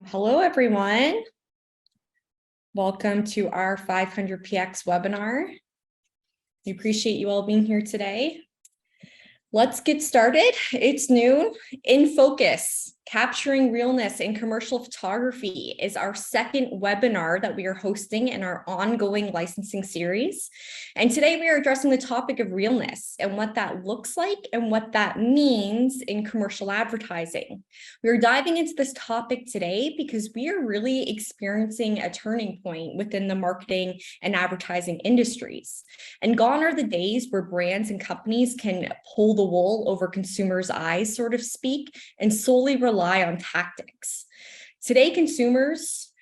Hello, everyone. Welcome to our 500px webinar. We appreciate you all being here today. Let's get started. It's noon. In Focus, Capturing Realness in Commercial Photography is our second webinar that we are hosting in our ongoing licensing series. And today we are addressing the topic of realness and what that looks like and what that means in commercial advertising. We're diving into this topic today because we are really experiencing a turning point within the marketing and advertising industries. And gone are the days where brands and companies can pull the wool over consumers' eyes, so to speak, and solely rely on tactics. Today, consumers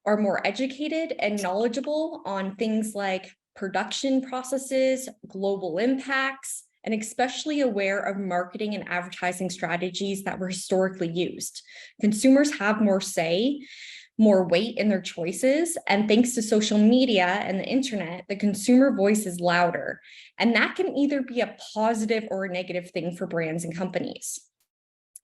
are more educated and knowledgeable on things like production processes, global impacts, and especially aware of marketing and advertising strategies that were historically used. Consumers have more say, more weight in their choices. And thanks to social media and the internet, the consumer voice is louder. And that can either be a positive or a negative thing for brands and companies.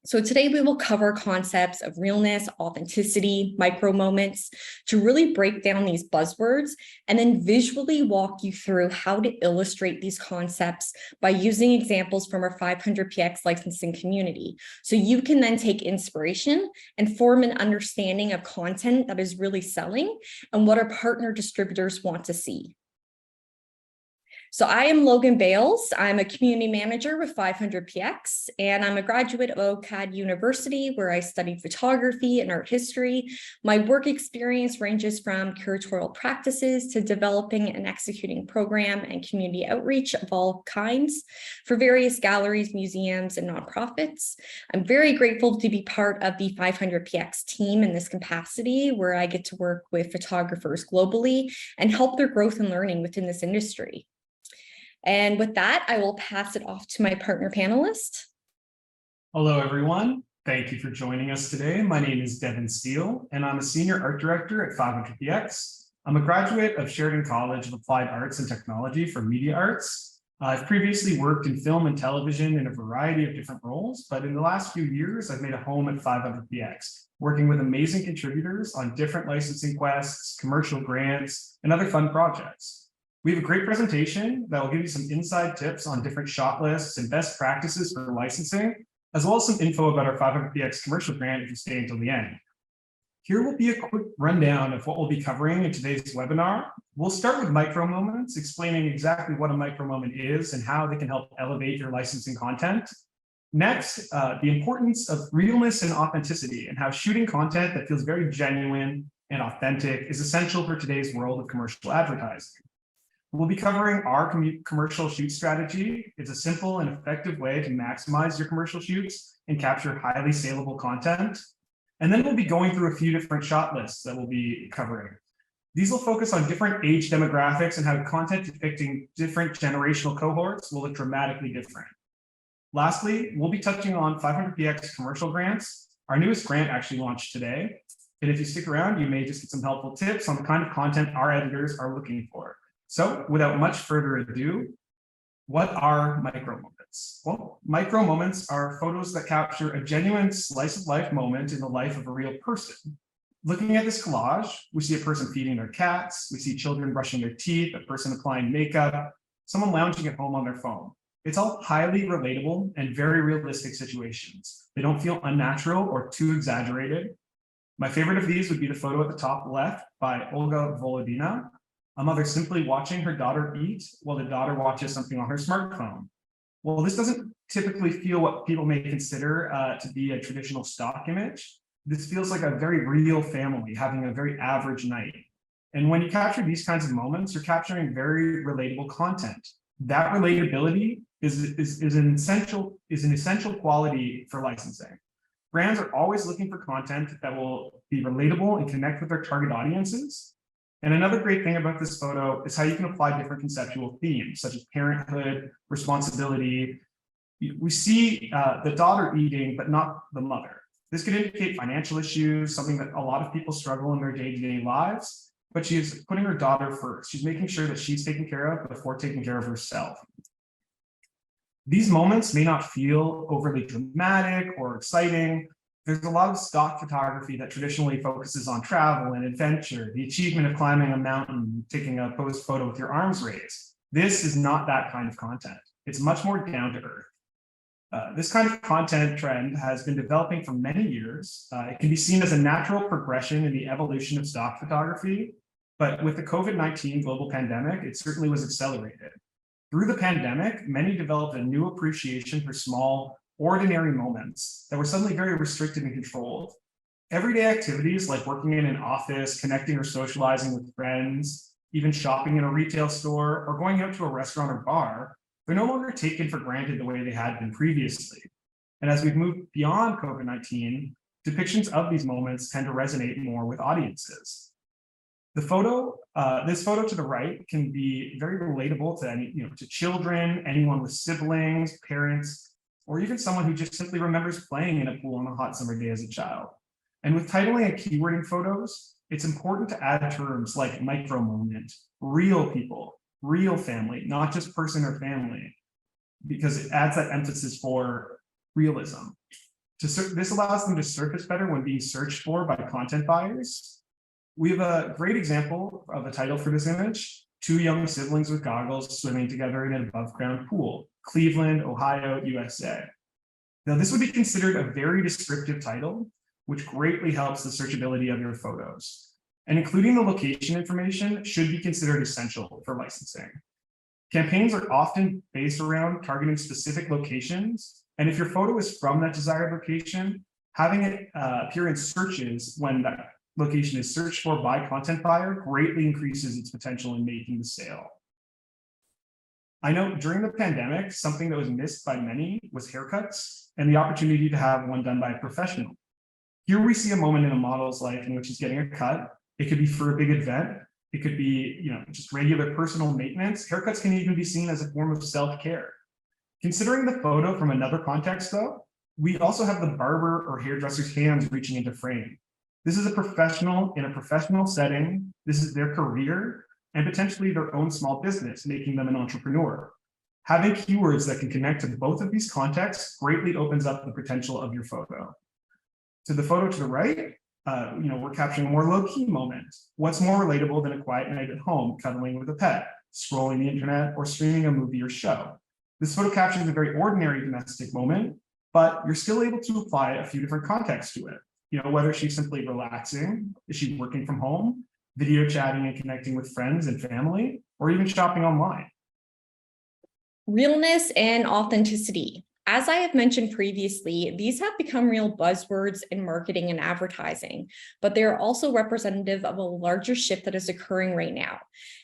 So today we will cover concepts of realness, authenticity, micro moments to really break down these buzzwords and then visually walk you through how to illustrate these concepts by using examples from our 500px licensing community. So you can then take inspiration and form an understanding of content that is really selling and what our partner distributors want to see. So I am Logan Bales. I'm a community manager with 500px, and I'm a graduate of OCAD University, where I studied photography and art history. My work experience ranges from curatorial practices to developing and executing program and community outreach of all kinds for various galleries, museums, and nonprofits. I'm very grateful to be part of the 500px team in this capacity, where I get to work with photographers globally and help their growth and learning within this industry. And with that, I will pass it off to my partner panelist. Hello, everyone. Thank you for joining us today. My name is Devin Steele, and I'm a senior art director at 500px. I'm a graduate of Sheridan College of Applied Arts and Technology for Media Arts. I've previously worked in film and television in a variety of different roles, but in the last few years, I've made a home at 500px, working with amazing contributors on different licensing quests, commercial grants, and other fun projects. We have a great presentation that will give you some inside tips on different shot lists and best practices for licensing, as well as some info about our 500px commercial grant if you stay until the end. Here will be a quick rundown of what we'll be covering in today's webinar. We'll start with micro moments, explaining exactly what a micro moment is and how they can help elevate your licensing content. Next, the importance of realness and authenticity and how shooting content that feels very genuine and authentic is essential for today's world of commercial advertising. We'll be covering our commercial shoot strategy. It's a simple and effective way to maximize your commercial shoots and capture highly saleable content. And then we'll be going through a few different shot lists that we'll be covering. These will focus on different age demographics and how content depicting different generational cohorts will look dramatically different. Lastly, we'll be touching on 500px commercial grants. Our newest grant actually launched today. And if you stick around, you may just get some helpful tips on the kind of content our editors are looking for. So without much further ado, what are micro moments? Well, micro moments are photos that capture a genuine slice of life moment in the life of a real person. Looking at this collage, we see a person feeding their cats, we see children brushing their teeth, a person applying makeup, someone lounging at home on their phone. It's all highly relatable and very realistic situations. They don't feel unnatural or too exaggerated. My favorite of these would be the photo at the top left by Olga Volodina, a mother simply watching her daughter eat while the daughter watches something on her smartphone. Well, this doesn't typically feel what people may consider to be a traditional stock image. This feels like a very real family having a very average night. And when you capture these kinds of moments, you're capturing very relatable content. That relatability is an essential quality for licensing. Brands are always looking for content that will be relatable and connect with their target audiences. And another great thing about this photo is how you can apply different conceptual themes, such as parenthood, responsibility. We see the daughter eating, but not the mother. This could indicate financial issues, something that a lot of people struggle in their day-to-day lives, but she's putting her daughter first. She's making sure that she's taken care of before taking care of herself. These moments may not feel overly dramatic or exciting. There's a lot of stock photography that traditionally focuses on travel and adventure, the achievement of climbing a mountain, taking a posed photo with your arms raised. This is not that kind of content. It's much more down to earth. This kind of content trend has been developing for many years. It can be seen as a natural progression in the evolution of stock photography, but with the COVID-19 global pandemic, it certainly was accelerated. Through the pandemic, many developed a new appreciation for small, ordinary moments that were suddenly very restricted and controlled. Everyday activities like working in an office, connecting or socializing with friends, even shopping in a retail store, or going out to a restaurant or bar, they're no longer taken for granted the way they had been previously. And as we've moved beyond COVID-19, depictions of these moments tend to resonate more with audiences. This photo to the right can be very relatable to to children, anyone with siblings, parents, or even someone who just simply remembers playing in a pool on a hot summer day as a child. And with titling and keywording photos, it's important to add terms like micro moment, real people, real family, not just person or family, because it adds that emphasis for realism. This allows them to surface better when being searched for by content buyers. We have a great example of a title for this image: two young siblings with goggles swimming together in an above ground pool, Cleveland, Ohio, USA. Now, this would be considered a very descriptive title, which greatly helps the searchability of your photos. And including the location information should be considered essential for licensing. Campaigns are often based around targeting specific locations. And if your photo is from that desired location, having it appear in searches when that location is searched for by content buyer greatly increases its potential in making the sale. I know during the pandemic, something that was missed by many was haircuts and the opportunity to have one done by a professional. Here we see a moment in a model's life in which he's getting a cut. It could be for a big event. It could be, just regular personal maintenance. Haircuts can even be seen as a form of self-care. Considering the photo from another context though, we also have the barber or hairdresser's hands reaching into frame. This is a professional in a professional setting. This is their career and potentially their own small business, making them an entrepreneur. Having keywords that can connect to both of these contexts greatly opens up the potential of your photo. To the photo to the right, we're capturing a more low-key moment. What's more relatable than a quiet night at home, cuddling with a pet, scrolling the internet, or streaming a movie or show? This photo captures a very ordinary domestic moment, but you're still able to apply a few different contexts to it. Whether she's simply relaxing, is she working from home, video chatting and connecting with friends and family, or even shopping online. Realness and authenticity. As I have mentioned previously, these have become real buzzwords in marketing and advertising, but they are also representative of a larger shift that is occurring right now.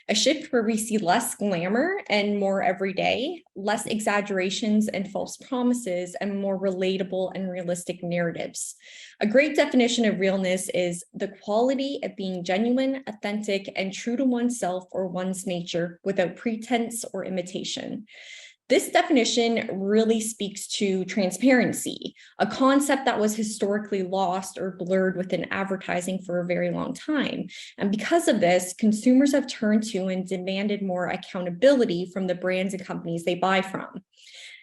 A shift where we see less glamour and more everyday, less exaggerations and false promises, and more relatable and realistic narratives. A great definition of realness is the quality of being genuine, authentic, and true to oneself or one's nature without pretense or imitation. This definition really speaks to transparency, a concept that was historically lost or blurred within advertising for a very long time. And because of this, consumers have turned to and demanded more accountability from the brands and companies they buy from.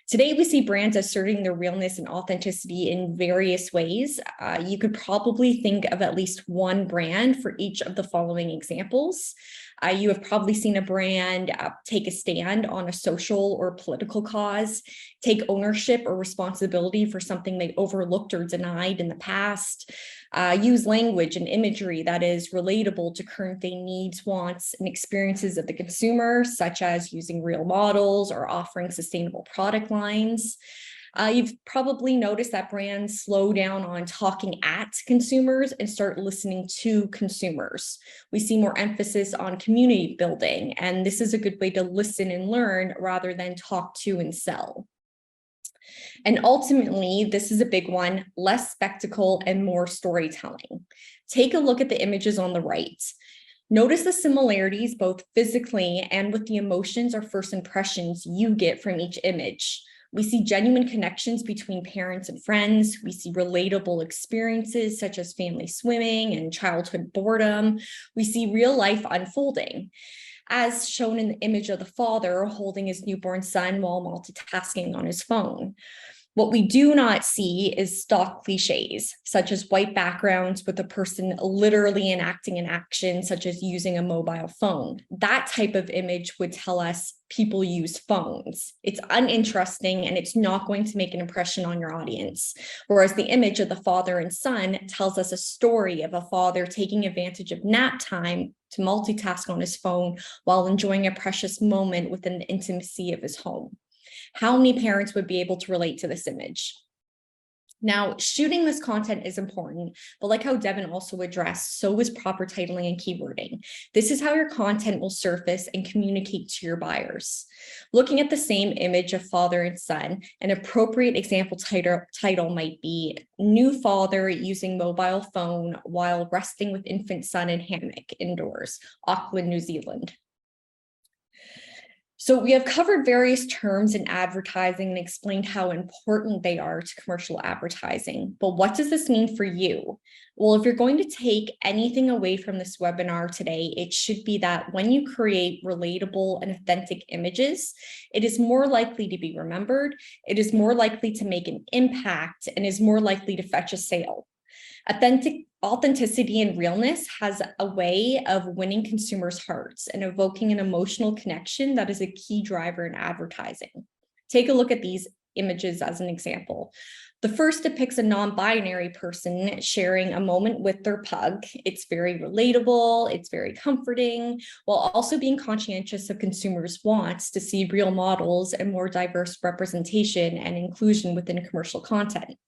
Today, we see brands asserting their realness and authenticity in various ways. You could probably think of at least one brand for each of the following examples. You have probably seen a brand take a stand on a social or political cause, take ownership or responsibility for something they overlooked or denied in the past, use language and imagery that is relatable to current day needs, wants, and experiences of the consumer, such as using real models or offering sustainable product lines. You've probably noticed that brands slow down on talking at consumers and start listening to consumers. We see more emphasis on community building, and this is a good way to listen and learn rather than talk to and sell. And ultimately, this is a big one: less spectacle and more storytelling. Take a look at the images on the right. Notice the similarities both physically and with the emotions or first impressions you get from each image. We see genuine connections between parents and friends. We see relatable experiences such as family swimming and childhood boredom. We see real life unfolding, as shown in the image of the father holding his newborn son while multitasking on his phone. What we do not see is stock cliches, such as white backgrounds with a person literally enacting an action, such as using a mobile phone. That type of image would tell us people use phones. It's uninteresting and it's not going to make an impression on your audience. Whereas the image of the father and son tells us a story of a father taking advantage of nap time to multitask on his phone while enjoying a precious moment within the intimacy of his home. How many parents would be able to relate to this image? Now, shooting this content is important, but like how Devin also addressed, so is proper titling and keywording. This is how your content will surface and communicate to your buyers. Looking at the same image of father and son, an appropriate example title might be "New Father Using Mobile Phone While Resting with Infant Son in Hammock Indoors, Auckland, New Zealand." So we have covered various terms in advertising and explained how important they are to commercial advertising. But what does this mean for you? Well, if you're going to take anything away from this webinar today, it should be that when you create relatable and authentic images, it is more likely to be remembered, it is more likely to make an impact, and is more likely to fetch a sale. Authenticity and realness has a way of winning consumers' hearts and evoking an emotional connection that is a key driver in advertising. Take a look at these images as an example. The first depicts a non-binary person sharing a moment with their pug. It's very relatable, it's very comforting, while also being conscientious of consumers' wants to see real models and more diverse representation and inclusion within commercial content.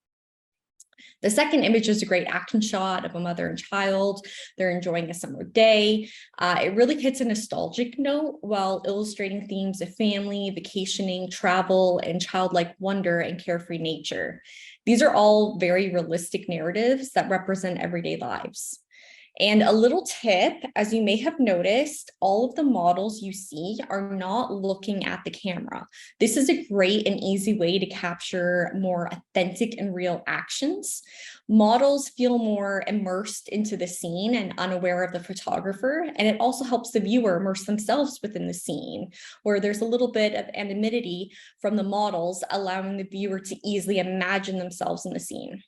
The second image is a great action shot of a mother and child. They're enjoying a summer day. It really hits a nostalgic note while illustrating themes of family, vacationing, travel, and childlike wonder and carefree nature. These are all very realistic narratives that represent everyday lives. And a little tip, as you may have noticed, all of the models you see are not looking at the camera. This is a great and easy way to capture more authentic and real actions. Models feel more immersed into the scene and unaware of the photographer, and it also helps the viewer immerse themselves within the scene, where there's a little bit of anonymity from the models, allowing the viewer to easily imagine themselves in the scene.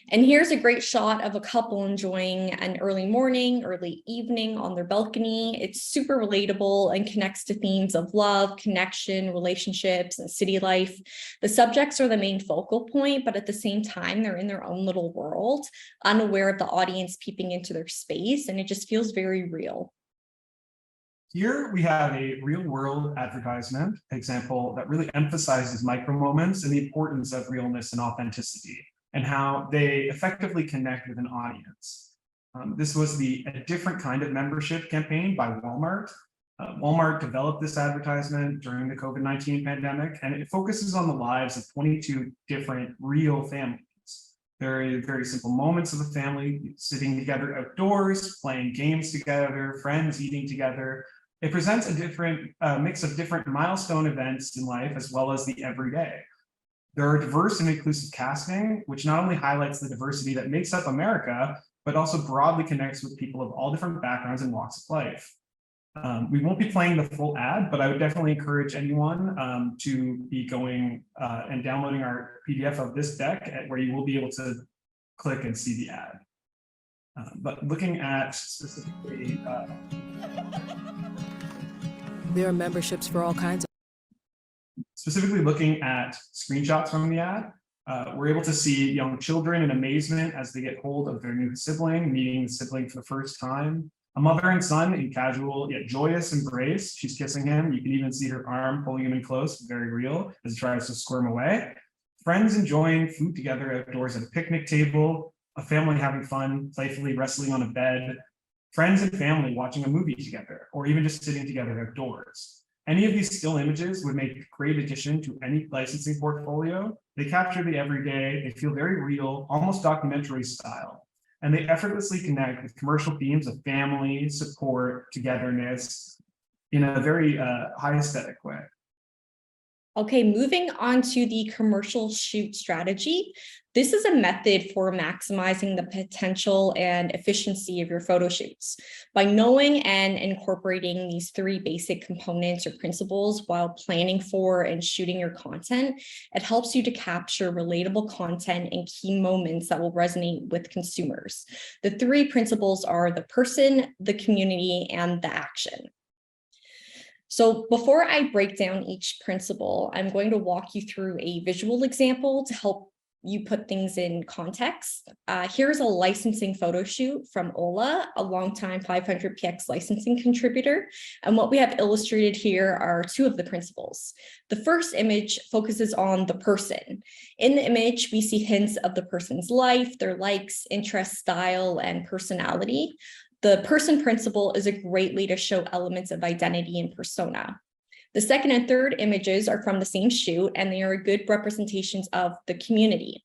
And here's a great shot of a couple enjoying an early morning, early evening on their balcony. It's super relatable and connects to themes of love, connection, relationships, and city life. The subjects are the main focal point, but at the same time, they're in their own little world, unaware of the audience peeping into their space, and it just feels very real. Here we have a real-world advertisement example that really emphasizes micro moments and the importance of realness and authenticity, and how they effectively connect with an audience. This was a different kind of membership campaign by Walmart. Walmart developed this advertisement during the COVID-19 pandemic, and it focuses on the lives of 22 different real families. Very, very simple moments of a family sitting together outdoors, playing games together, friends eating together. It presents a different mix of different milestone events in life, as well as the everyday. There are diverse and inclusive casting, which not only highlights the diversity that makes up America, but also broadly connects with people of all different backgrounds and walks of life. We won't be playing the full ad, but I would definitely encourage anyone to be going and downloading our PDF of this deck, where you will be able to click and see the ad. But looking at specifically... There are memberships for all kinds of... Specifically looking at screenshots from the ad, we're able to see young children in amazement as they get hold of their new sibling, meeting the sibling for the first time. A mother and son in casual yet joyous embrace. She's kissing him. You can even see her arm pulling him in close, very real, as he tries to squirm away. Friends enjoying food together outdoors at a picnic table. A family having fun, playfully wrestling on a bed. Friends and family watching a movie together, or even just sitting together outdoors. Any of these still images would make a great addition to any licensing portfolio. They capture the everyday, they feel very real, almost documentary style, and they effortlessly connect with commercial themes of family, support, togetherness in a very high aesthetic way. Okay, moving on to the commercial shoot strategy. This is a method for maximizing the potential and efficiency of your photo shoots. By knowing and incorporating these three basic components or principles while planning for and shooting your content, it helps you to capture relatable content and key moments that will resonate with consumers. The three principles are the person, the community, and the action. So before I break down each principle, I'm going to walk you through a visual example to help you put things in context. Here's a licensing photo shoot from Ola, a longtime 500px licensing contributor. And what we have illustrated here are two of the principles. The first image focuses on the person. In the image, we see hints of the person's life, their likes, interests, style, and personality. The person principle is a great way to show elements of identity and persona. The second and third images are from the same shoot, and they are good representations of the community.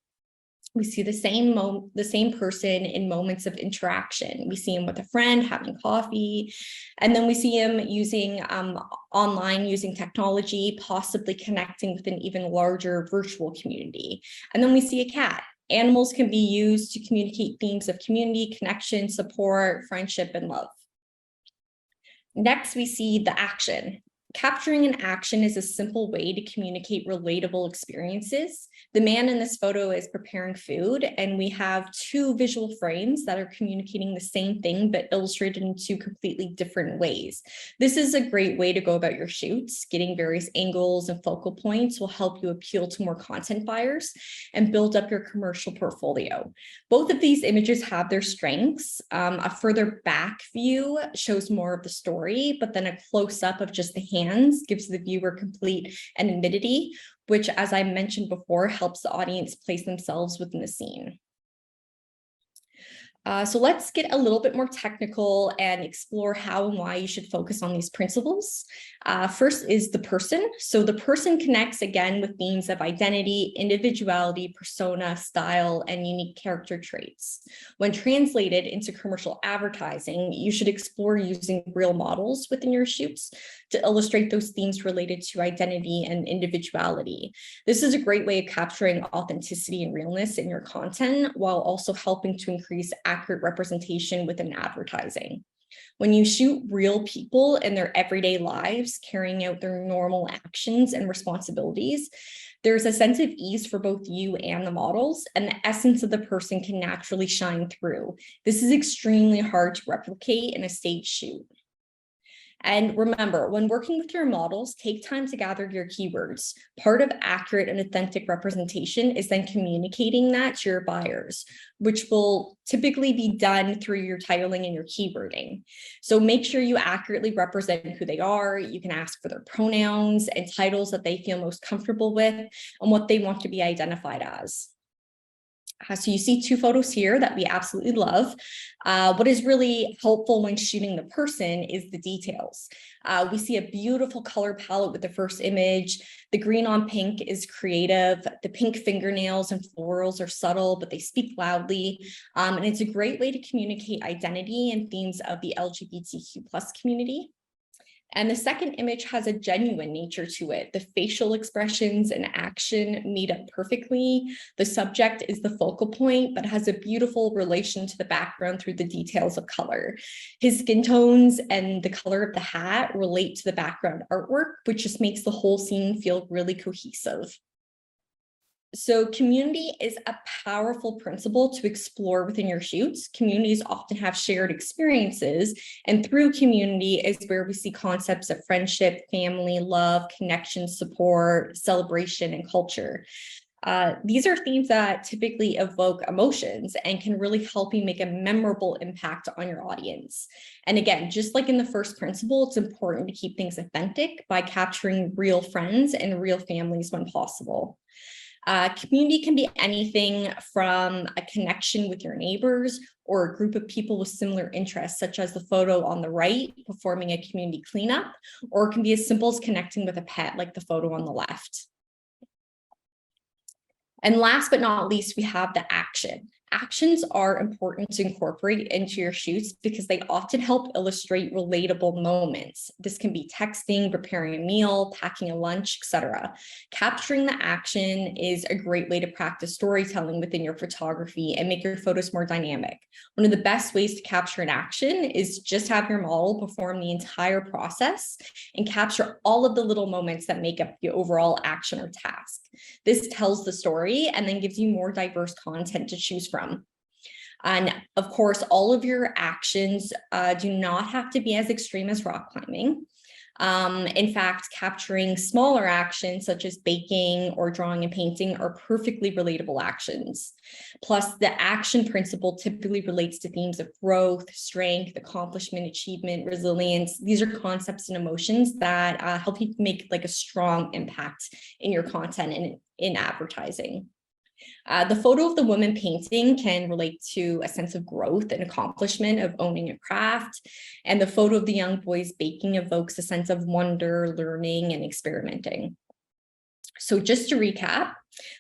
We see the same person in moments of interaction. We see him with a friend having coffee, and then we see him using online, using technology, possibly connecting with an even larger virtual community. And then we see a cat. Animals can be used to communicate themes of community, connection, support, friendship, and love. Next, we see the action. Capturing an action is a simple way to communicate relatable experiences. The man in this photo is preparing food, and we have two visual frames that are communicating the same thing, but illustrated in two completely different ways. This is a great way to go about your shoots. Getting various angles and focal points will help you appeal to more content buyers and build up your commercial portfolio. Both of these images have their strengths. A further back view shows more of the story, but then a close-up of just the hands gives the viewer complete anonymity, which, as I mentioned before, helps the audience place themselves within the scene. So let's get a little bit more technical and explore how and why you should focus on these principles. First is the person. So the person connects again with themes of identity, individuality, persona, style, and unique character traits. When translated into commercial advertising, you should explore using real models within your shoots to illustrate those themes related to identity and individuality. This is a great way of capturing authenticity and realness in your content while also helping to increase accurate representation within advertising. When you shoot real people in their everyday lives, carrying out their normal actions and responsibilities, there's a sense of ease for both you and the models, and the essence of the person can naturally shine through. This is extremely hard to replicate in a stage shoot. And remember, when working with your models, take time to gather your keywords. Part of accurate and authentic representation is then communicating that to your buyers, which will typically be done through your titling and your keywording. So make sure you accurately represent who they are. You can ask for their pronouns and titles that they feel most comfortable with and what they want to be identified as. So you see two photos here that we absolutely love. What is really helpful when shooting the person is the details. We see a beautiful color palette with the first image. The green on pink is creative. The pink fingernails and florals are subtle, but they speak loudly. And it's a great way to communicate identity and themes of the LGBTQ+ community. And the second image has a genuine nature to it. The facial expressions and action meet up perfectly. The subject is the focal point, but has a beautiful relation to the background through the details of color. His skin tones and the color of the hat relate to the background artwork, which just makes the whole scene feel really cohesive. So community is a powerful principle to explore within your shoots. Communities often have shared experiences, and through community is where we see concepts of friendship, family, love, connection, support, celebration, and culture. These are themes that typically evoke emotions and can really help you make a memorable impact on your audience. And again, just like in the first principle, it's important to keep things authentic by capturing real friends and real families when possible. Community can be anything from a connection with your neighbors or a group of people with similar interests, such as the photo on the right, performing a community cleanup, or it can be as simple as connecting with a pet, like the photo on the left. And last but not least, we have the action. Actions are important to incorporate into your shoots because they often help illustrate relatable moments. This can be texting, preparing a meal, packing a lunch, etc. Capturing the action is a great way to practice storytelling within your photography and make your photos more dynamic. One of the best ways to capture an action is just have your model perform the entire process and capture all of the little moments that make up the overall action or task. This tells the story and then gives you more diverse content to choose from. And of course, all of your actions do not have to be as extreme as rock climbing. In fact, capturing smaller actions such as baking or drawing and painting are perfectly relatable actions. Plus, the action principle typically relates to themes of growth, strength, accomplishment, achievement, resilience. These are concepts and emotions that help you make like a strong impact in your content and in advertising. The photo of the woman painting can relate to a sense of growth and accomplishment of owning a craft. And the photo of the young boys baking evokes a sense of wonder, learning, and experimenting. So just to recap,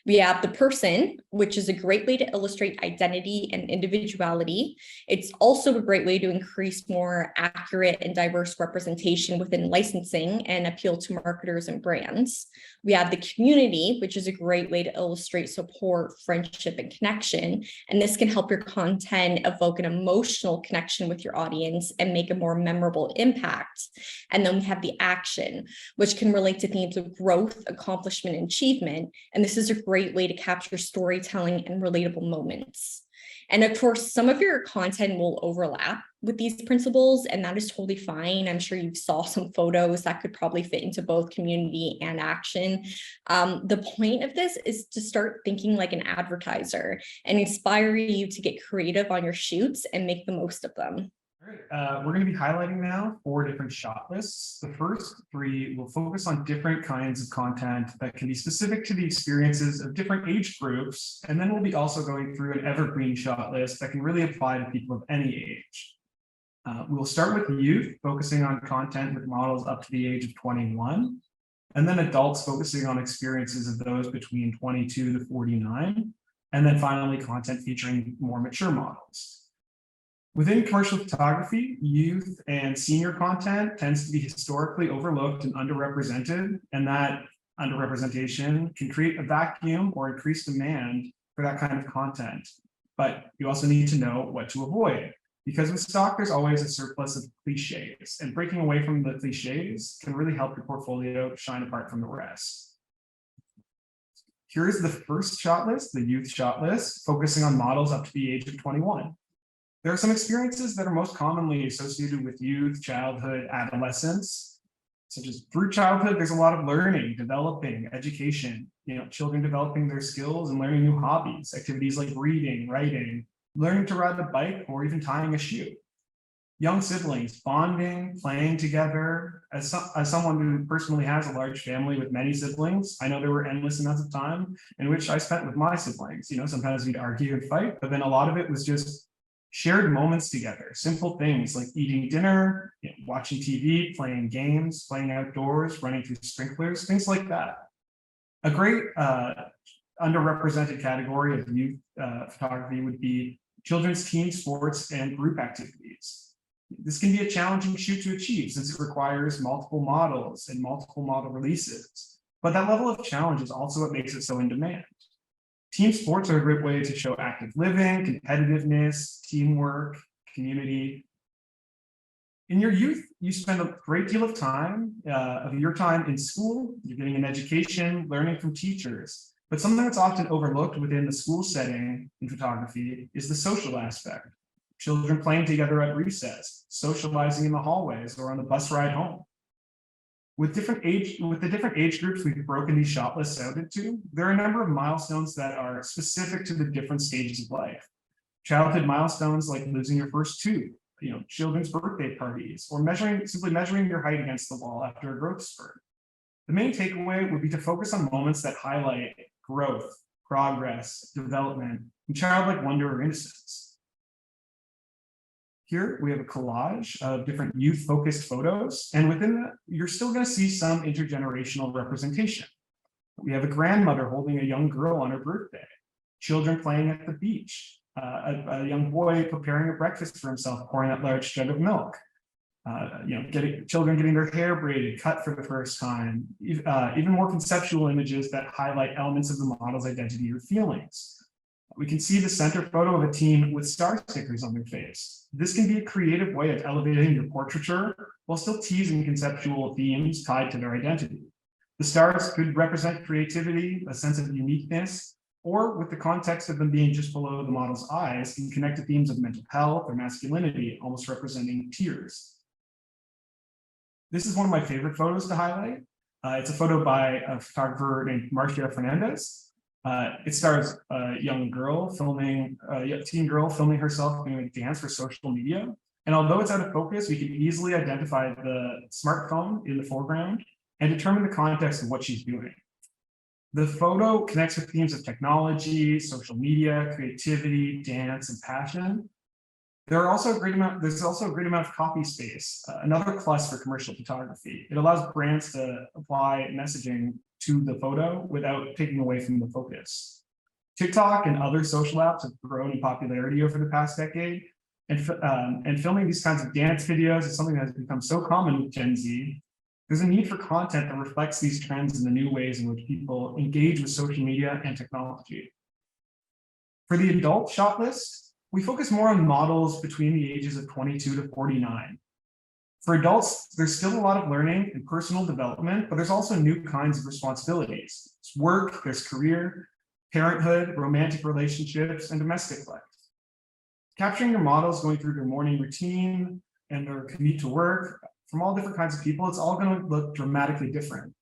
we have the person, which is a great way to illustrate identity and individuality. It's also a great way to increase more accurate and diverse representation within licensing and appeal to marketers and brands. We have the community, which is a great way to illustrate support, friendship, and connection. And this can help your content evoke an emotional connection with your audience and make a more memorable impact. And then we have the action, which can relate to themes of growth, accomplishment, and achievement. And this is a great way to capture storytelling and relatable moments. And of course, some of your content will overlap with these principles, and that is totally fine. I'm sure you saw some photos that could probably fit into both community and action. The point of this is to start thinking like an advertiser and inspire you to get creative on your shoots and make the most of them. All right, we're going to be highlighting now 4 different shot lists. The first 3 will focus on different kinds of content that can be specific to the experiences of different age groups. And then we'll be also going through an evergreen shot list that can really apply to people of any age. We'll start with youth, focusing on content with models up to the age of 21, and then adults focusing on experiences of those between 22 to 49, and then finally content featuring more mature models. Within commercial photography, youth and senior content tends to be historically overlooked and underrepresented, and that underrepresentation can create a vacuum or increase demand for that kind of content. But you also need to know what to avoid, because with stock, there's always a surplus of cliches, and breaking away from the cliches can really help your portfolio shine apart from the rest. Here's the first shot list, the youth shot list, focusing on models up to the age of 21. There are some experiences that are most commonly associated with youth, childhood, adolescence, such as through childhood, there's a lot of learning, developing, education, children developing their skills and learning new hobbies, activities like reading, writing, learning to ride a bike, or even tying a shoe. Young siblings, bonding, playing together. As someone who personally has a large family with many siblings, I know there were endless amounts of time in which I spent with my siblings. Sometimes we'd argue and fight, but then a lot of it was just shared moments together, simple things like eating dinner, watching TV, playing games, playing outdoors, running through sprinklers, things like that. A great underrepresented category of youth photography would be children's team sports and group activities. This can be a challenging shoot to achieve since it requires multiple models and multiple model releases. But that level of challenge is also what makes it so in demand. Team sports are a great way to show active living, competitiveness, teamwork, community. In your youth, you spend a great deal of time, of your time in school, you're getting an education, learning from teachers. But something that's often overlooked within the school setting in photography is the social aspect. Children playing together at recess, socializing in the hallways or on the bus ride home. With the different age groups we've broken these shot lists out into, there are a number of milestones that are specific to the different stages of life. Childhood milestones like losing your first tooth, children's birthday parties, or simply measuring your height against the wall after a growth spurt. The main takeaway would be to focus on moments that highlight growth, progress, development, and childlike wonder or innocence. Here we have a collage of different youth-focused photos, and within that, you're still going to see some intergenerational representation. We have a grandmother holding a young girl on her birthday, children playing at the beach, a young boy preparing a breakfast for himself, pouring that large jug of milk. Children getting their hair braided, cut for the first time, even more conceptual images that highlight elements of the model's identity or feelings. We can see the center photo of a teen with star stickers on their face. This can be a creative way of elevating your portraiture while still teasing conceptual themes tied to their identity. The stars could represent creativity, a sense of uniqueness, or with the context of them being just below the model's eyes, can connect to themes of mental health or masculinity, almost representing tears. This is one of my favorite photos to highlight. It's a photo by a photographer named Marcia Fernandez. It stars a teen girl filming herself doing a dance for social media. And although it's out of focus, we can easily identify the smartphone in the foreground and determine the context of what she's doing. The photo connects with themes of technology, social media, creativity, dance, and passion. There's also a great amount of copy space, another plus for commercial photography. It allows brands to apply messaging to the photo without taking away from the focus. TikTok and other social apps have grown in popularity over the past decade, and filming these kinds of dance videos is something that has become so common with Gen Z. There's a need for content that reflects these trends and the new ways in which people engage with social media and technology. For the adult shot list, we focus more on models between the ages of 22 to 49. For adults, there's still a lot of learning and personal development, but there's also new kinds of responsibilities. There's work, there's career, parenthood, romantic relationships, and domestic life. Capturing your models going through their morning routine and their commute to work, from all different kinds of people, it's all going to look dramatically different.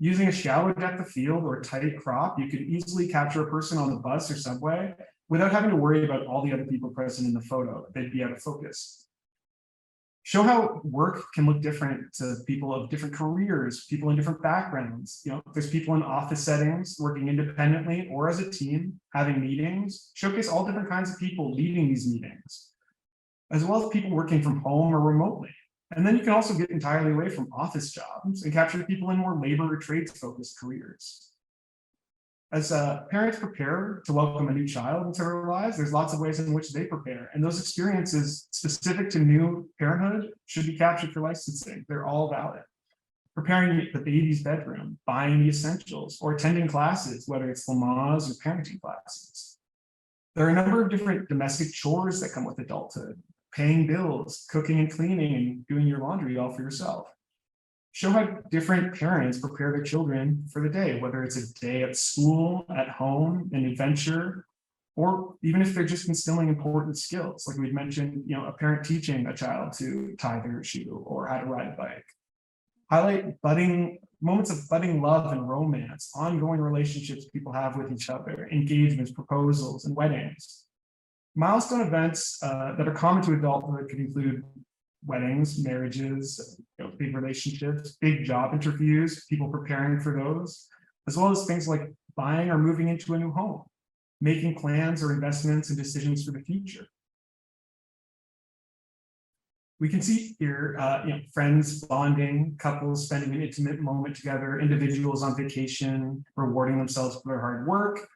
Using a shallow depth of field or a tight crop, you could easily capture a person on the bus or subway without having to worry about all the other people present in the photo. They'd be out of focus. Show how work can look different to people of different careers, people in different backgrounds. There's people in office settings working independently or as a team, having meetings. Showcase all different kinds of people leading these meetings, as well as people working from home or remotely. And then you can also get entirely away from office jobs and capture people in more labor or trades-focused careers. As parents prepare to welcome a new child into their lives, there's lots of ways in which they prepare. And those experiences specific to new parenthood should be captured for licensing. They're all valid. Preparing the baby's bedroom, buying the essentials, or attending classes, whether it's Lamaze or parenting classes. There are a number of different domestic chores that come with adulthood. Paying bills, cooking and cleaning, and doing your laundry all for yourself. Show how different parents prepare their children for the day, whether it's a day at school, at home, an adventure, or even if they're just instilling important skills, like we've mentioned, a parent teaching a child to tie their shoe or how to ride a bike. Highlight moments of budding love and romance, ongoing relationships people have with each other, engagements, proposals, and weddings. Milestone events that are common to adulthood could include weddings, marriages, big relationships, big job interviews, people preparing for those, as well as things like buying or moving into a new home, making plans or investments and decisions for the future. We can see here, friends bonding, couples spending an intimate moment together, individuals on vacation, rewarding themselves for their hard work.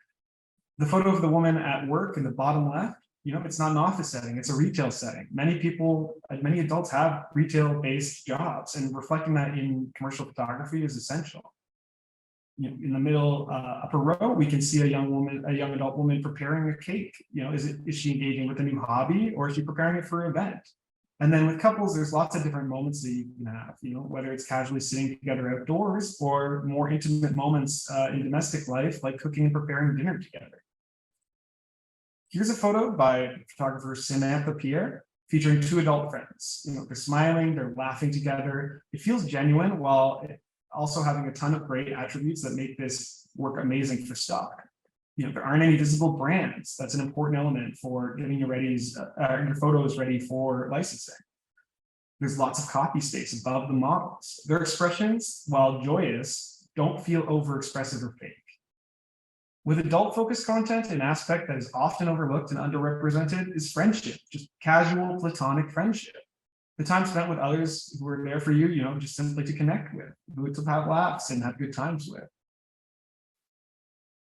The photo of the woman at work in the bottom left, it's not an office setting, it's a retail setting. Many adults have retail-based jobs, and reflecting that in commercial photography is essential. In the middle upper row, we can see a young adult woman preparing a cake. Is she engaging with a new hobby, or is she preparing it for an event? And then with couples, there's lots of different moments that you can have, whether it's casually sitting together outdoors or more intimate moments in domestic life, like cooking and preparing dinner together. Here's a photo by photographer Samantha Pierre featuring two adult friends. They're smiling, they're laughing together. It feels genuine while also having a ton of great attributes that make this work amazing for stock. There aren't any visible brands. That's an important element for getting your photos ready for licensing. There's lots of copy space above the models. Their expressions, while joyous, don't feel overexpressive or fake. With adult-focused content, an aspect that is often overlooked and underrepresented is friendship, just casual, platonic friendship. The time spent with others who are there for you, just simply to connect with, to have laughs and have good times with.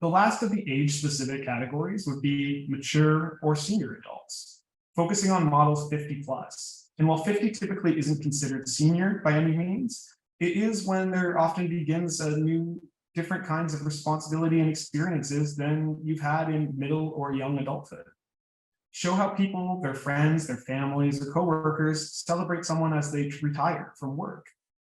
The last of the age-specific categories would be mature or senior adults, focusing on models 50 plus. And while 50 typically isn't considered senior by any means, it is when there often begins a new, different kinds of responsibility and experiences than you've had in middle or young adulthood. Show how people, their friends, their families, their coworkers celebrate someone as they retire from work.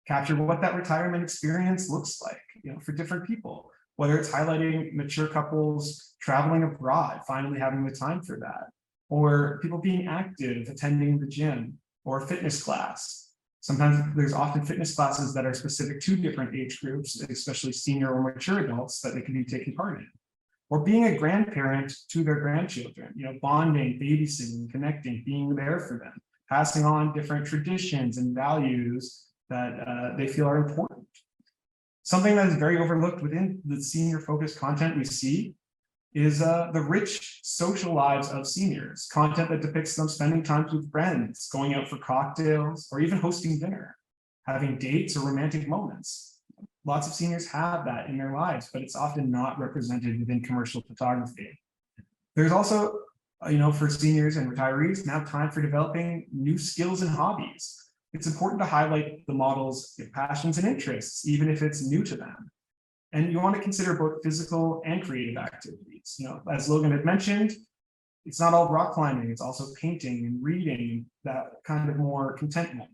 Capture what that retirement experience looks like, for different people, whether it's highlighting mature couples traveling abroad, finally having the time for that, or people being active, attending the gym or a fitness class. Sometimes there's often fitness classes that are specific to different age groups, especially senior or mature adults, that they can be taking part in. Or being a grandparent to their grandchildren, bonding, babysitting, connecting, being there for them, passing on different traditions and values that they feel are important. Something that is very overlooked within the senior focused content we see is the rich social lives of seniors, content that depicts them spending time with friends, going out for cocktails, or even hosting dinner, having dates or romantic moments. Lots of seniors have that in their lives, but it's often not represented within commercial photography. There's also, for seniors and retirees, now time for developing new skills and hobbies. It's important to highlight the model's passions and interests, even if it's new to them. And you want to consider both physical and creative activities. As Logan had mentioned, it's not all rock climbing, it's also painting and reading, that kind of more contentment.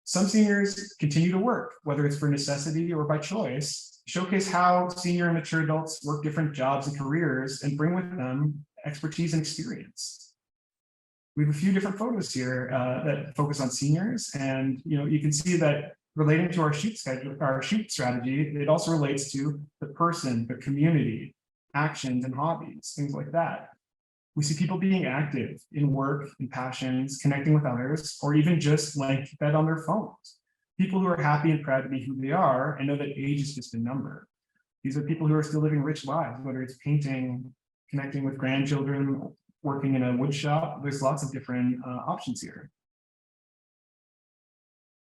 Some seniors continue to work, whether it's for necessity or by choice, showcase how senior and mature adults work different jobs and careers and bring with them expertise and experience. We have a few different photos here that focus on seniors, and you can see that relating to our shoot schedule, our shoot strategy, it also relates to the person, the community, actions and hobbies, things like that. We see people being active in work and passions, connecting with others, or even just laying in bed on their phones. People who are happy and proud to be who they are and know that age is just a number. These are people who are still living rich lives, whether it's painting, connecting with grandchildren, working in a wood shop. There's lots of different options here.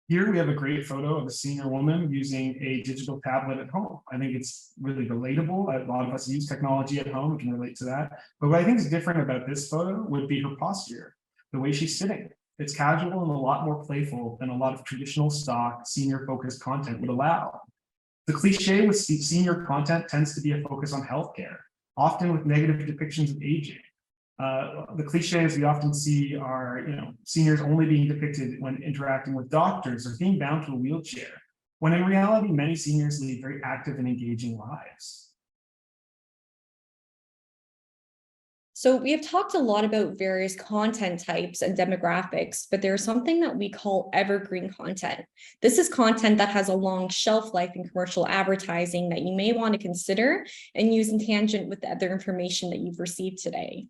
Here we have a great photo of a senior woman using a digital tablet at home. I think it's really relatable. A lot of us use technology at home, we can relate to that. But what I think is different about this photo would be her posture, the way she's sitting. It's casual and a lot more playful than a lot of traditional stock senior focused content would allow. The cliche with senior content tends to be a focus on healthcare, often with negative depictions of aging. The cliches we often see are, seniors only being depicted when interacting with doctors or being bound to a wheelchair, when in reality, many seniors lead very active and engaging lives. So we have talked a lot about various content types and demographics, but there's something that we call evergreen content. This is content that has a long shelf life in commercial advertising that you may want to consider and use in tangent with the other information that you've received today.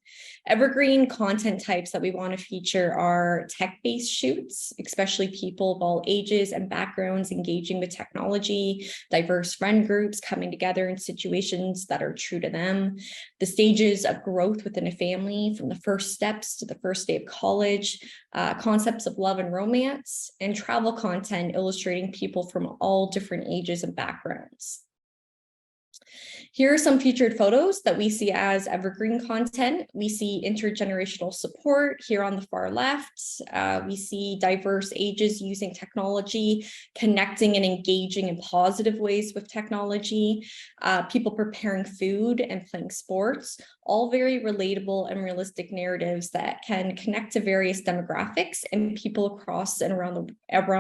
Evergreen content types that we want to feature are tech-based shoots, especially people of all ages and backgrounds engaging with technology, diverse friend groups coming together in situations that are true to them, the stages of growth within a family, from the first steps to the first day of college, concepts of love and romance, and travel content illustrating people from all different ages and backgrounds. Here are some featured photos that we see as evergreen content. We see intergenerational support here on the far left. We see diverse ages using technology, connecting and engaging in positive ways with technology, people preparing food and playing sports, all very relatable and realistic narratives that can connect to various demographics and people across and around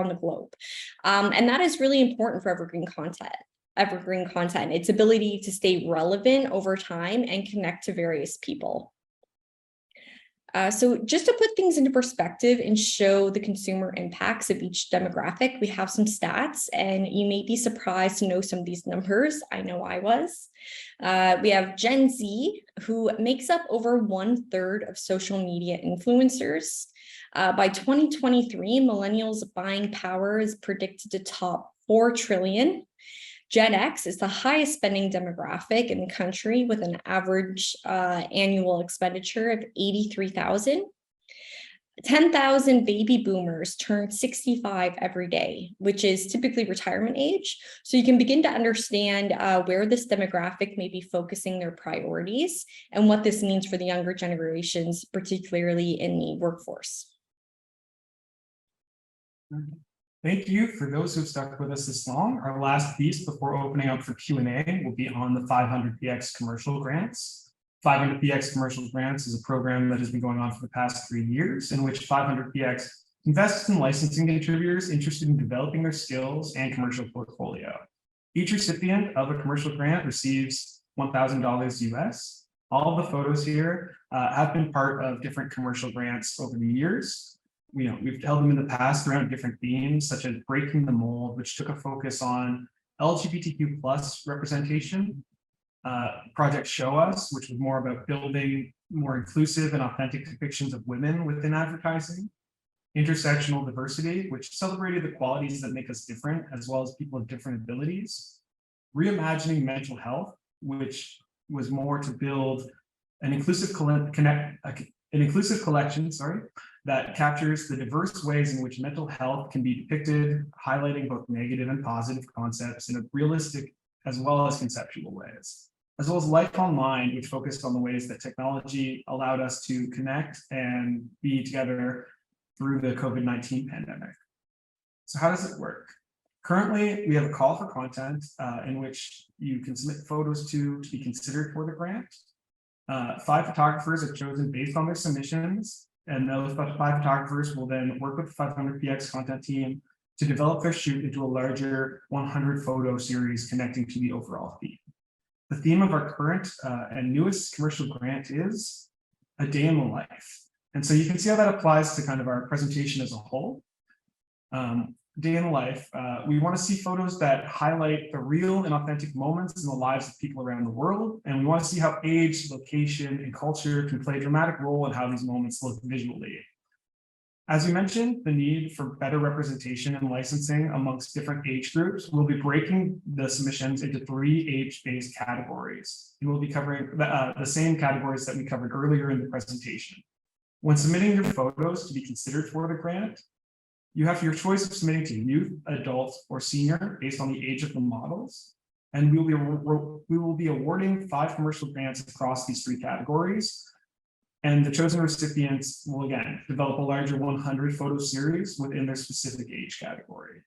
the globe. And that is really important for evergreen content. Its ability to stay relevant over time and connect to various people. So just to put things into perspective and show the consumer impacts of each demographic, we have some stats, and you may be surprised to know some of these numbers. I know I was. We have Gen Z, who makes up over 1/3 of social media influencers. By 2023, millennials' buying power is predicted to top 4 trillion. Gen X is the highest spending demographic in the country with an average annual expenditure of $83,000. 10,000 baby boomers turn 65 every day, which is typically retirement age. So you can begin to understand where this demographic may be focusing their priorities and what this means for the younger generations, particularly in the workforce. Thank you for those who've stuck with us this long. Our last piece before opening up for Q&A will be on the 500px commercial grants. 500px commercial grants is a program that has been going on for the past 3 years, in which 500px invests in licensing contributors interested in developing their skills and commercial portfolio. Each recipient of a commercial grant receives $1,000 US. All of the photos here have been part of different commercial grants over the years. We've held them in the past around different themes, such as breaking the mold, which took a focus on LGBTQ+ representation. Project Show Us, which was more about building more inclusive and authentic depictions of women within advertising. Intersectional diversity, which celebrated the qualities that make us different, as well as people of different abilities. Reimagining mental health, which was more to build an inclusive collection, that captures the diverse ways in which mental health can be depicted, highlighting both negative and positive concepts in a realistic as well as conceptual ways. As well as Life Online, which focused on the ways that technology allowed us to connect and be together through the COVID-19 pandemic. So how does it work? Currently, we have a call for content in which you can submit photos to be considered for the grant. 5 photographers are chosen based on their submissions, and those 5 photographers will then work with the 500px content team to develop their shoot into a larger 100 photo series connecting to the overall theme. The theme of our current and newest commercial grant is a day in the life. And so you can see how that applies to kind of our presentation as a whole. Day in the life, we want to see photos that highlight the real and authentic moments in the lives of people around the world. And we want to see how age, location, and culture can play a dramatic role in how these moments look visually. As we mentioned, the need for better representation and licensing amongst different age groups, we'll be breaking the submissions into 3 age-based categories. And we'll be covering the same categories that we covered earlier in the presentation. When submitting your photos to be considered for the grant, you have your choice of submitting to youth, adult, or senior based on the age of the models. And we will be awarding 5 commercial grants across these 3 categories. And the chosen recipients will, again, develop a larger 100 photo series within their specific age category.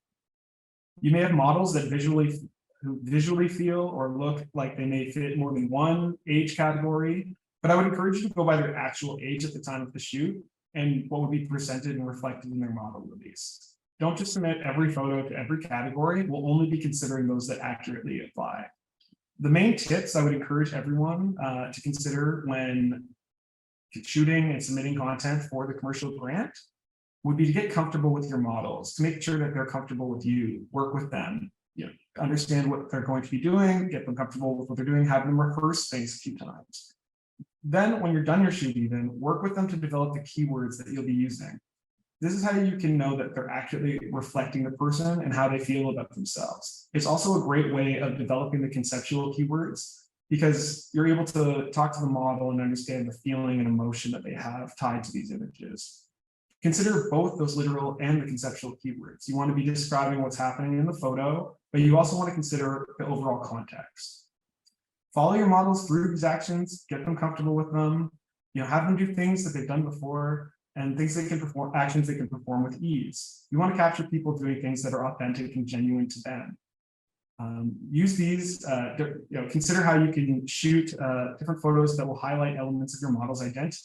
You may have models that visually feel or look like they may fit more than one age category, but I would encourage you to go by their actual age at the time of the shoot and what would be presented and reflected in their model release. Don't just submit every photo to every category. We'll only be considering those that accurately apply. The main tips I would encourage everyone to consider when shooting and submitting content for the commercial grant would be to get comfortable with your models, to make sure that they're comfortable with you, work with them, understand what they're going to be doing, get them comfortable with what they're doing, have them rehearse things a few times. Then when you're done your shoot, even work with them to develop the keywords that you'll be using. This is how you can know that they're accurately reflecting the person and how they feel about themselves. It's also a great way of developing the conceptual keywords because you're able to talk to the model and understand the feeling and emotion that they have tied to these images. Consider both those literal and the conceptual keywords. You want to be describing what's happening in the photo, but you also want to consider the overall context. Follow your models through these actions, get them comfortable with them, have them do things that they've done before and things they can perform, actions they can perform with ease. You want to capture people doing things that are authentic and genuine to them. Use these, consider how you can shoot different photos that will highlight elements of your model's identity.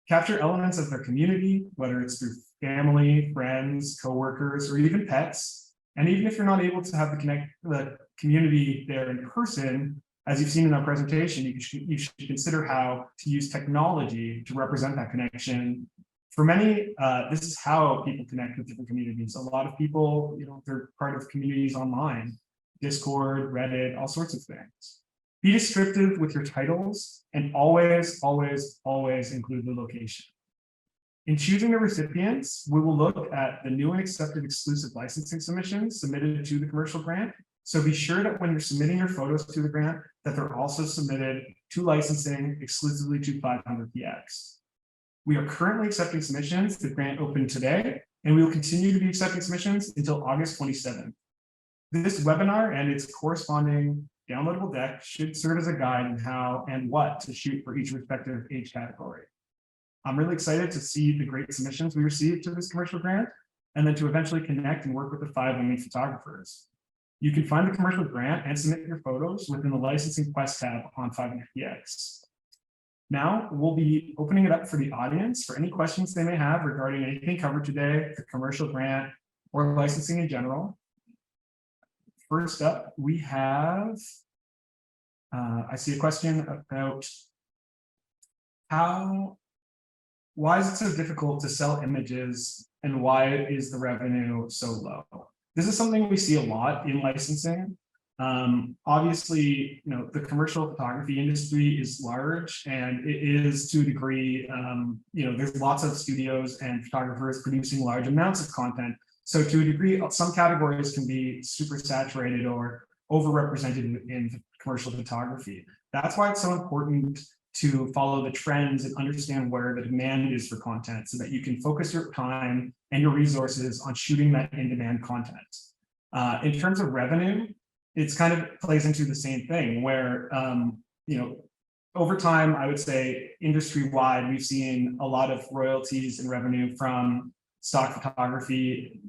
Capture elements of their community, whether it's through family, friends, coworkers, or even pets. And even if you're not able to have the community there in person, as you've seen in our presentation, you should consider how to use technology to represent that connection. For many, this is how people connect with different communities. A lot of people, they're part of communities online, Discord, Reddit, all sorts of things. Be descriptive with your titles and always, always, always include the location. In choosing the recipients, we will look at the new and accepted exclusive licensing submissions submitted to the commercial grant. So be sure that when you're submitting your photos to the grant, that they're also submitted to licensing exclusively to 500px. We are currently accepting submissions. The grant opened today, and we will continue to be accepting submissions until August 27th. This webinar and its corresponding downloadable deck should serve as a guide in how and what to shoot for each respective age category. I'm really excited to see the great submissions we received to this commercial grant, and then to eventually connect and work with the 5 women photographers. You can find the commercial grant and submit your photos within the licensing quest tab on 500px. Now we'll be opening it up for the audience for any questions they may have regarding anything covered today, the commercial grant or licensing in general. First up, we have, I see a question about why is it so difficult to sell images and why is the revenue so low? This is something we see a lot in licensing. Obviously, the commercial photography industry is large, and it is to a degree, there's lots of studios and photographers producing large amounts of content. So to a degree, some categories can be super saturated or overrepresented in commercial photography. That's why it's so important to follow the trends and understand where the demand is for content so that you can focus your time and your resources on shooting that in-demand content. In terms of revenue, it's kind of plays into the same thing where, over time, I would say industry-wide, we've seen a lot of royalties and revenue from stock photography,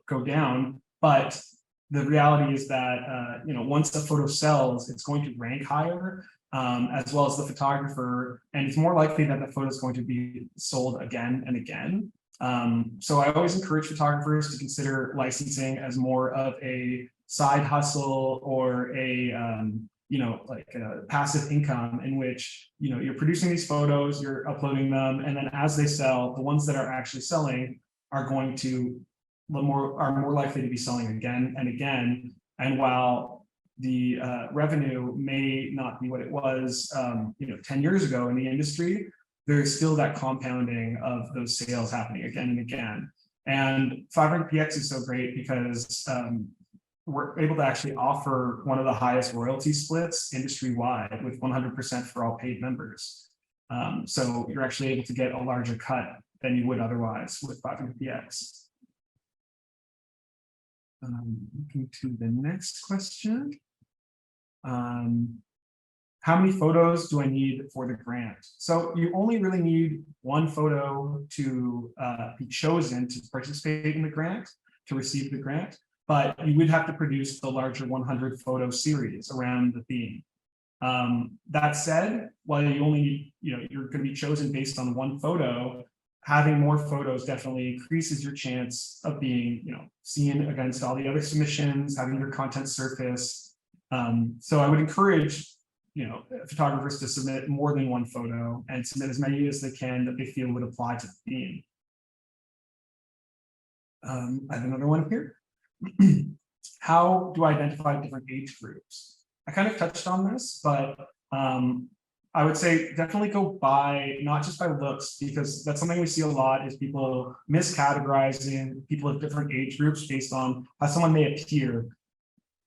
go down. But the reality is that, once the photo sells, it's going to rank higher, as well as the photographer, and it's more likely that the photo is going to be sold again and again. So I always encourage photographers to consider licensing as more of a side hustle or a like a passive income in which you're producing these photos, you're uploading them, and then as they sell, the ones that are actually selling are going to are more likely to be selling again and again. And while the revenue may not be what it was 10 years ago in the industry, there's still that compounding of those sales happening again and again. And 500px is so great because we're able to actually offer one of the highest royalty splits industry-wide with 100% for all paid members. So you're actually able to get a larger cut than you would otherwise with 500px. Looking to the next question. How many photos do I need for the grant? So you only really need one photo to be chosen to participate in the grant, to receive the grant, but you would have to produce the larger 100 photo series around the theme. That said, while you only, you're going to be chosen based on one photo, having more photos definitely increases your chance of being, seen against all the other submissions, having your content surface. So I would encourage, photographers to submit more than one photo and submit as many as they can that they feel would apply to the theme. I have another one here. How do I identify different age groups? I kind of touched on this, but I would say definitely go by, not just by looks, because that's something we see a lot is people miscategorizing people of different age groups based on how someone may appear.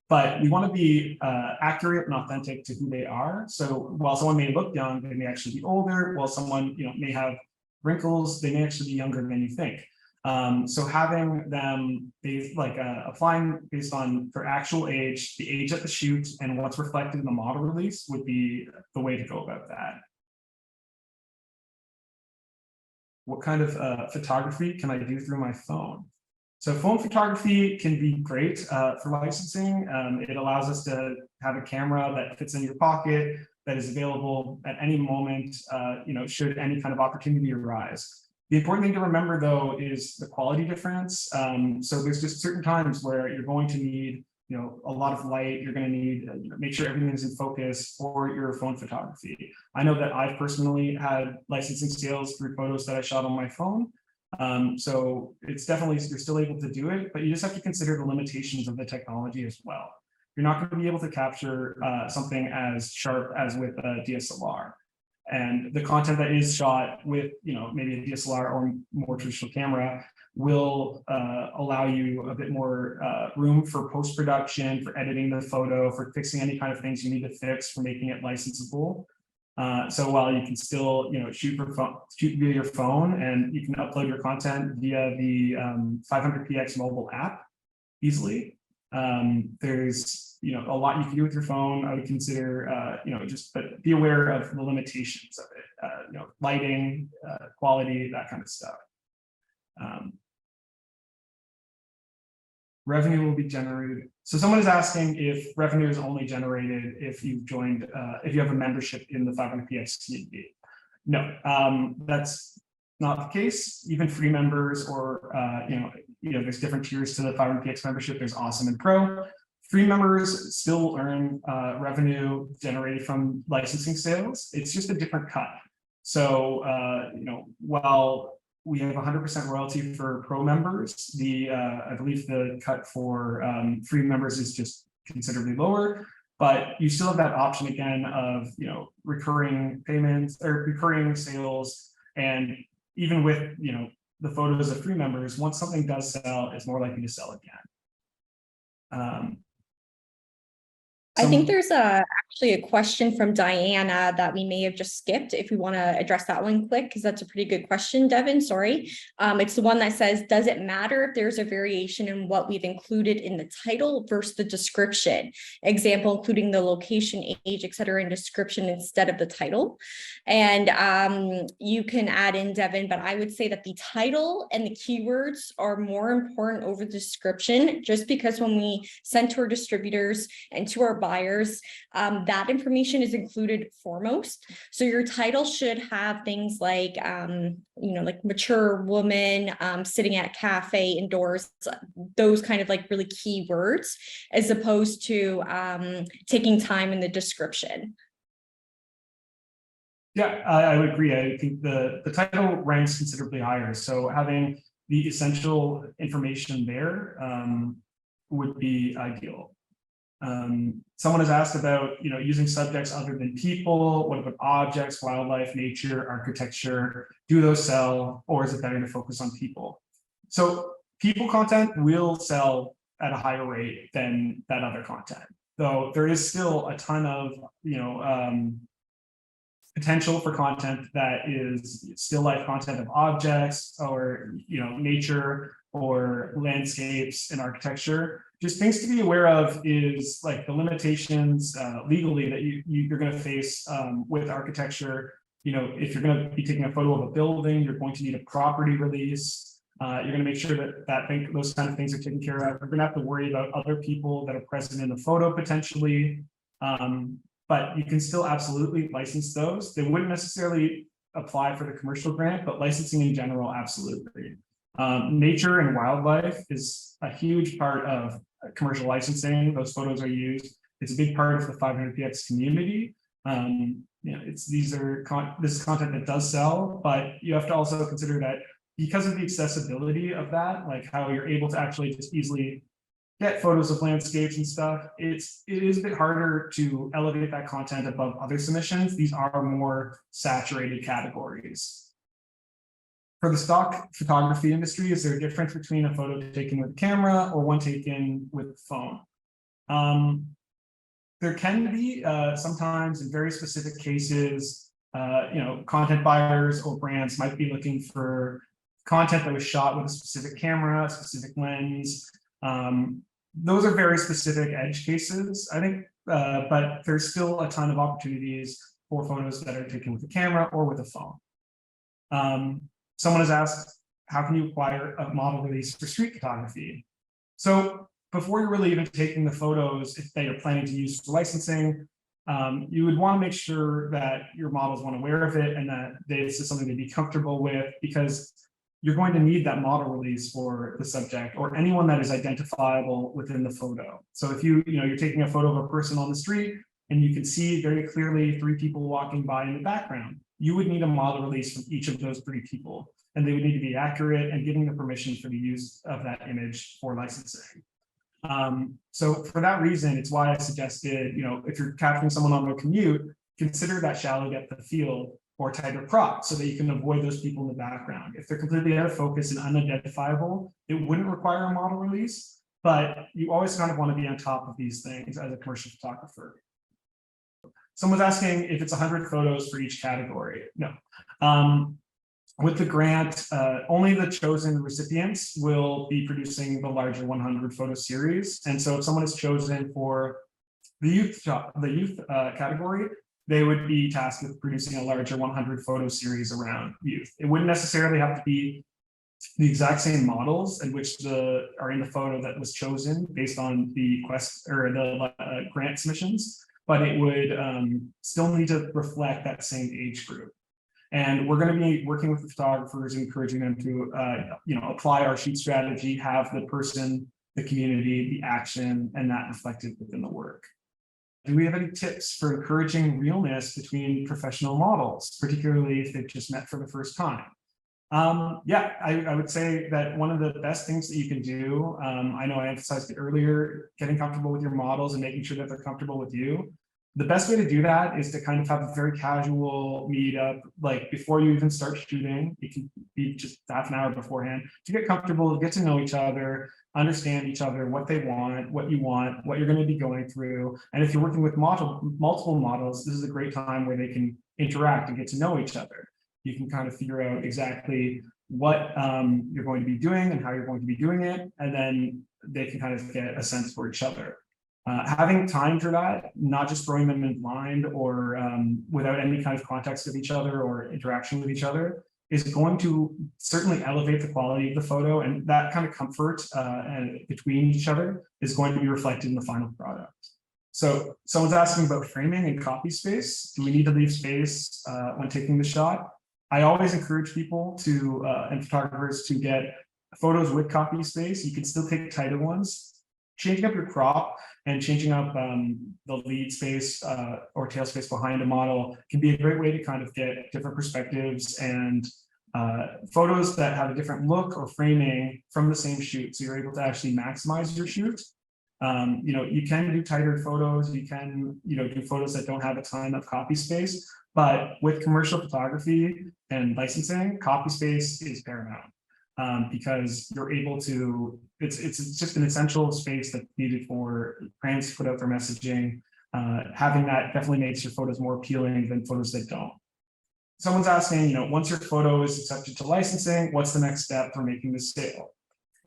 But we want to be accurate and authentic to who they are. So while someone may look young, they may actually be older. While someone may have wrinkles, they may actually be younger than you think. So having them applying based on their actual age, the age at the shoot, and what's reflected in the model release would be the way to go about that. What kind of photography can I do through my phone? So phone photography can be great for licensing. It allows us to have a camera that fits in your pocket, that is available at any moment, should any kind of opportunity arise. The important thing to remember, though, is the quality difference. So there's just certain times where you're going to need, a lot of light. You're going to need make sure everything is in focus for your phone photography. I know that I've personally had licensing sales through photos that I shot on my phone. So it's definitely, you're still able to do it, but you just have to consider the limitations of the technology as well. You're not going to be able to capture something as sharp as with a DSLR. And the content that is shot with, maybe a DSLR or more traditional camera will allow you a bit more room for post-production, for editing the photo, for fixing any kind of things you need to fix, for making it licensable. So while you can still, shoot via your phone, and you can upload your content via the 500px mobile app easily. There's, a lot you can do with your phone. I would consider, but be aware of the limitations of it. Lighting, quality, that kind of stuff. Revenue will be generated. So someone is asking if revenue is only generated if you've joined, if you have a membership in the 500px community. No, that's not the case. Even free members, or there's different tiers to the 500px membership. There's awesome and pro. Free members still earn revenue generated from licensing sales. It's just a different cut. So while we have 100% royalty for pro members, I believe the cut for free members is just considerably lower, but you still have that option again of recurring payments or recurring sales. And even with the photos of free members, once something does sell, it's more likely to sell again. I think there's actually a question from Diana that we may have just skipped. If we want to address that one quick, because that's a pretty good question, Devin, sorry. It's the one that says, does it matter if there's a variation in what we've included in the title versus the description? Example, including the location, age, etc. in description instead of the title. And you can add in, Devin, but I would say that the title and the keywords are more important over the description, just because when we send to our distributors and to our buyers, that information is included foremost. So your title should have things like, like mature woman sitting at a cafe indoors, those kind of like really key words, as opposed to taking time in the description. Yeah, I would agree. I think the title ranks considerably higher. So having the essential information there would be ideal. Someone has asked about, using subjects other than people. What about objects, wildlife, nature, architecture? Do those sell, or is it better to focus on people? So people content will sell at a higher rate than that other content, though there is still a ton of, potential for content that is still life content of objects, or nature, or landscapes and architecture. Just things to be aware of is like the limitations legally that you're going to face with architecture. If you're going to be taking a photo of a building, you're going to need a property release. You're going to make sure that those kind of things are taken care of. You're going to have to worry about other people that are present in the photo potentially. But you can still absolutely license those. They wouldn't necessarily apply for the commercial grant, but licensing in general, absolutely. Nature and wildlife is a huge part of commercial licensing. Those photos are used. It's a big part of the 500px community. This is content that does sell, but you have to also consider that because of the accessibility of that, like how you're able to actually just easily get photos of landscapes and stuff, it is a bit harder to elevate that content above other submissions. These are more saturated categories. For the stock photography industry, is there a difference between a photo taken with a camera or one taken with a phone? There can be sometimes in very specific cases, content buyers or brands might be looking for content that was shot with a specific camera, a specific lens. Those are very specific edge cases, I think, but there's still a ton of opportunities for photos that are taken with a camera or with a phone. Someone has asked, how can you acquire a model release for street photography? So before you're really even taking the photos, if they are planning to use for licensing, you would want to make sure that your model is aware of it and that this is something to be comfortable with, because you're going to need that model release for the subject or anyone that is identifiable within the photo. So if you're taking a photo of a person on the street and you can see very clearly 3 people walking by in the background, you would need a model release from each of those 3 people, and they would need to be accurate and giving the permission for the use of that image for licensing. So for that reason, it's why I suggested, if you're capturing someone on their commute, consider that shallow depth of field or tighter crop so that you can avoid those people in the background. If they're completely out of focus and unidentifiable, it wouldn't require a model release, but you always kind of want to be on top of these things as a commercial photographer. Someone's asking if it's 100 photos for each category. No. With the grant, only the chosen recipients will be producing the larger 100 photo series. And so if someone is chosen for the youth category, they would be tasked with producing a larger 100 photo series around youth. It wouldn't necessarily have to be the exact same models in which are in the photo that was chosen based on the quest or the grant submissions, but it would still need to reflect that same age group. And we're going to be working with the photographers, encouraging them to, apply our shoot strategy, have the person, the community, the action, and that reflected within the work. Do we have any tips for encouraging realness between professional models, particularly if they've just met for the first time? I would say that one of the best things that you can do, I know I emphasized it earlier, getting comfortable with your models and making sure that they're comfortable with you. The best way to do that is to kind of have a very casual meetup, like before you even start shooting. It can be just half an hour beforehand to get comfortable, get to know each other, understand each other, what they want, what you want, what you're going to be going through. And if you're working with multiple models, this is a great time where they can interact and get to know each other. You can kind of figure out exactly what you're going to be doing and how you're going to be doing it. And then they can kind of get a sense for each other. Having time for that, not just throwing them in blind or without any kind of context of each other or interaction with each other, is going to certainly elevate the quality of the photo, and that kind of comfort between each other is going to be reflected in the final product. So someone's asking about framing and copy space. Do we need to leave space when taking the shot? I always encourage people to and photographers to get photos with copy space. You can still take tighter ones. Changing up your crop and changing up the lead space or tail space behind a model can be a great way to kind of get different perspectives and photos that have a different look or framing from the same shoot. So you're able to actually maximize your shoot. You can do tighter photos. You can, do photos that don't have a ton of copy space, but with commercial photography and licensing, copy space is paramount. Because you're able to, it's just an essential space that's needed for brands to put out their messaging. Having that definitely makes your photos more appealing than photos that don't. Someone's asking, once your photo is accepted to licensing, what's the next step for making the sale?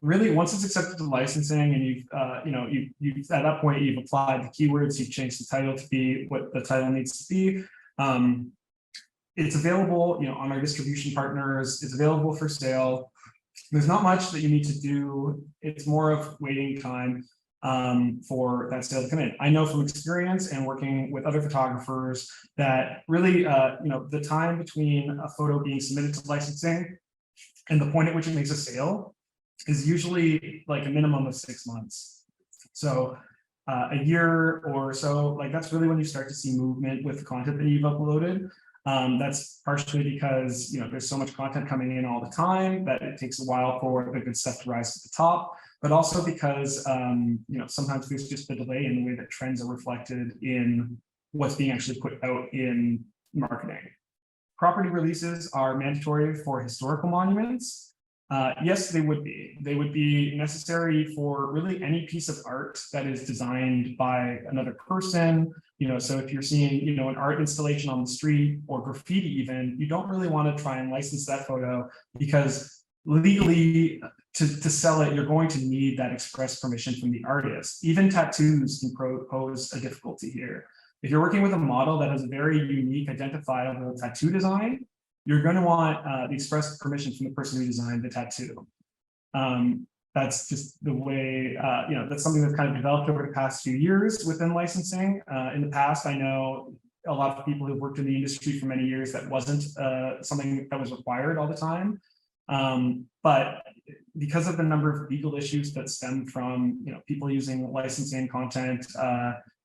Really, once it's accepted to licensing and you've at that point, you've applied the keywords, you've changed the title to be what the title needs to be. It's available, on our distribution partners. It's available for sale. There's not much that you need to do. It's more of waiting time for that sale to come in. I know from experience and working with other photographers that really, the time between a photo being submitted to licensing and the point at which it makes a sale is usually like a minimum of 6 months. So a year or so, like that's really when you start to see movement with the content that you've uploaded. That's partially because there's so much content coming in all the time that it takes a while for the good stuff to rise to the top, but also because sometimes there's just a delay in the way that trends are reflected in what's being actually put out in marketing. Property releases are mandatory for historical monuments. Yes, they would be. They would be necessary for really any piece of art that is designed by another person. So if you're seeing, an art installation on the street or graffiti even, you don't really want to try and license that photo because legally to sell it, you're going to need that express permission from the artist. Even tattoos can pose a difficulty here. If you're working with a model that has a very unique identifiable tattoo design, you're going to want the express permission from the person who designed the tattoo. That's just the way, that's something that's kind of developed over the past few years within licensing. In the past, I know a lot of people who've worked in the industry for many years that wasn't something that was required all the time. But because of the number of legal issues that stem from people using licensing content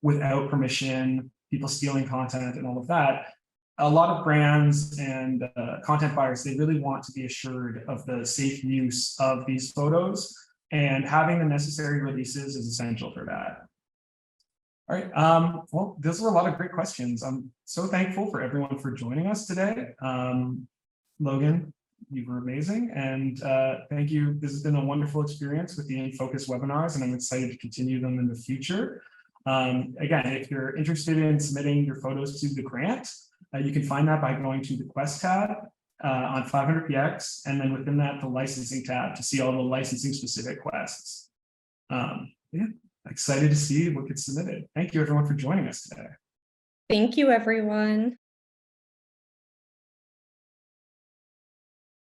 without permission, people stealing content and all of that, a lot of brands and content buyers, they really want to be assured of the safe use of these photos, and having the necessary releases is essential for that. All right, well, those were a lot of great questions. I'm so thankful for everyone for joining us today. Logan, you were amazing, and thank you. This has been a wonderful experience with the In Focus webinars, and I'm excited to continue them in the future. Again, if you're interested in submitting your photos to the grant, you can find that by going to the Quest tab on 500px, and then within that, the licensing tab to see all the licensing specific quests. Yeah, excited to see what gets submitted. Thank you everyone for joining us today. Thank you, everyone.